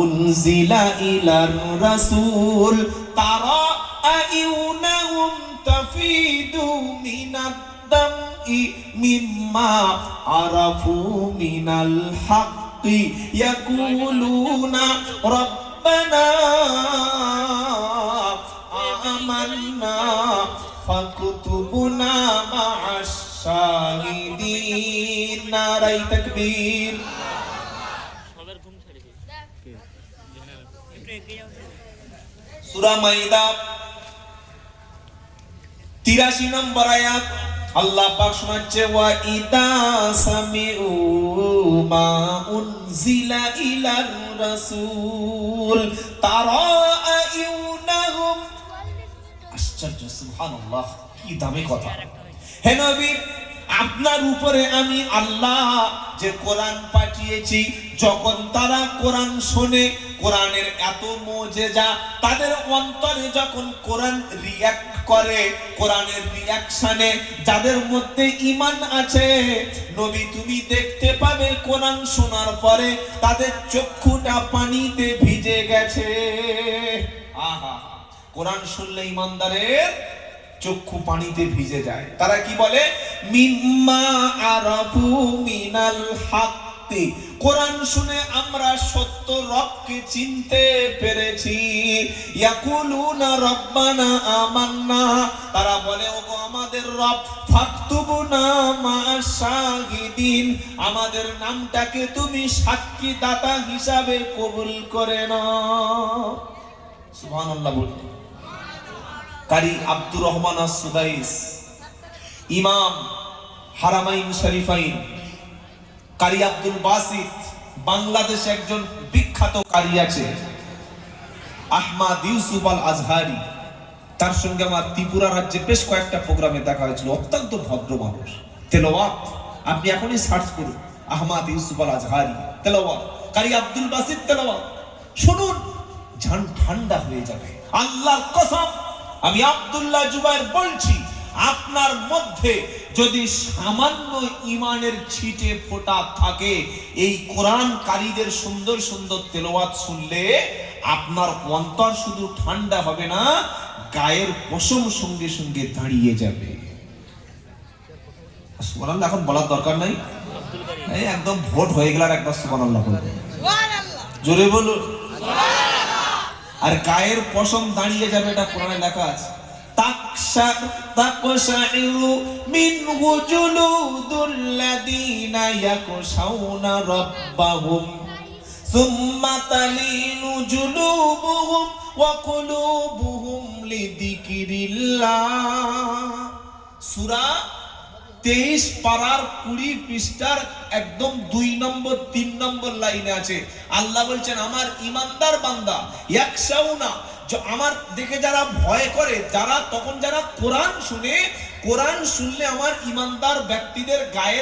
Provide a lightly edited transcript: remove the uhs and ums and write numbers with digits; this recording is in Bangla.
উনজিলা ইলার রাসূল তারা আইউনাহুম তাফিদু মিনাদ দামই মিম্মা আরাফু মিনাল হাক্কি ইয়াকুলুনা রব্বানা আমান্না ফাকতুবনা মা'আশ শাহিদিন। নারায়ে তাকবীর। সূরা মাইদা 83 নম্বর আয়াত আল্লাহ পাক শোনাচ্ছে, ওয়া ইদা সামিউ মা উনজিলা ইলার রাসূল তারা আইউনাহুম। আশ্চর্য, সুবহানাল্লাহ, কি দামি কথা। হে নবী, আপনার উপরে আমি আল্লাহ যে কোরআন পাঠিয়েছি, যখন তারা কোরআন শোনে, কোরআনের এত মুজিজা তাদের অন্তরে, যখন কোরআন রিঅ্যাক্ট করে, কোরআনের রিঅ্যাকশনে যাদের মধ্যে ঈমান আছে, নবী তুমি দেখতে পাবে কোরআন শোনার পরে তাদের চক্ষুটা পানিতে ভিজে গেছে। আহা, কোরআন শুনলে ঈমানদারের চক্ষু পানিতে ভিজে যায়। তারা কি বলে? মিম্মা আরাফু মিনাল হাক্কি, কোরআন শুনে আমরা সত্য রবকে চিনতে পেরেছি। ইয়াকুলুনা রব্বানা আমান্না, তারা বলে ওগো আমাদের রব, ফাকতুবুনা মা'আশ শাহিদিন, আমাদের নামটাকে তুমি সাক্ষী দাতা হিসাবে কবুল করে নাও। সুবহানাল্লাহ বলি। কারি আব্দুর রহমান আস-সুদাইস, ইমাম হারামাইন শরীফাইন, কারি আব্দুল বাসিত, বাংলাদেশে একজন বিখ্যাত কারি আছে আহমদ ইউসুফ আল আজহারি, তার সঙ্গে আমার ত্রিপুরা রাজ্যে বেশ কয়েকটা প্রোগ্রামে দেখা হয়েছিল। অত্যন্ত ভদ্র মানুষ। তেলাওয়াত আপনি এখনই সার্চ করুন, আহমদ ইউসুফ আল আজহারি তেলাওয়াত, কারি আব্দুল বাসিত তেলাওয়াত শুনুন, জান ঠান্ডা হয়ে যাবে। আল্লাহর কসম, আমি আব্দুল্লাহ জুবায়ের বলছি, আপনার মধ্যে যদি সামান্য ঈমানের ছিটে ফোঁটা থাকে, এই কোরআন কারীদের সুন্দর সুন্দর তেলাওয়াত শুনলে আপনার অন্তর শুধু ঠান্ডা হবে না, গায়ের পশম সঙ্গে সঙ্গে দাঁড়িয়ে যাবে। সুবহানাল্লাহ এখন বলার দরকার নাই, এই একদম ভোট হয়ে গেল আর একবার সুবহানাল্লাহ বলবেন, জোরে বলুন। আর গায়ের পশম দাঁড়িয়ে যাবে, এটা কোরআনে লেখা আছে। তাকশাইরু মিনহু জুলুদুল লাযিনা ইয়াকশাউনা রাব্বাহুম সুম্মা তালিনু জুলুবুহুম ওয়া কুলুবুহুম লিযিকরিল্লাহ। সূরা 23 পারার 20 পৃষ্ঠার একদম 2 নম্বর 3 নম্বর লাইনে আছে। আল্লাহ বলছেন, আমার ঈমানদার বান্দা ইয়াকশাউনা, আমার দেখে যারা ভয় করে, যারা তখন যারা কোরআন শুনে, কোরআন শুনলে আমার ঈমানদার ব্যক্তিদের গায়ের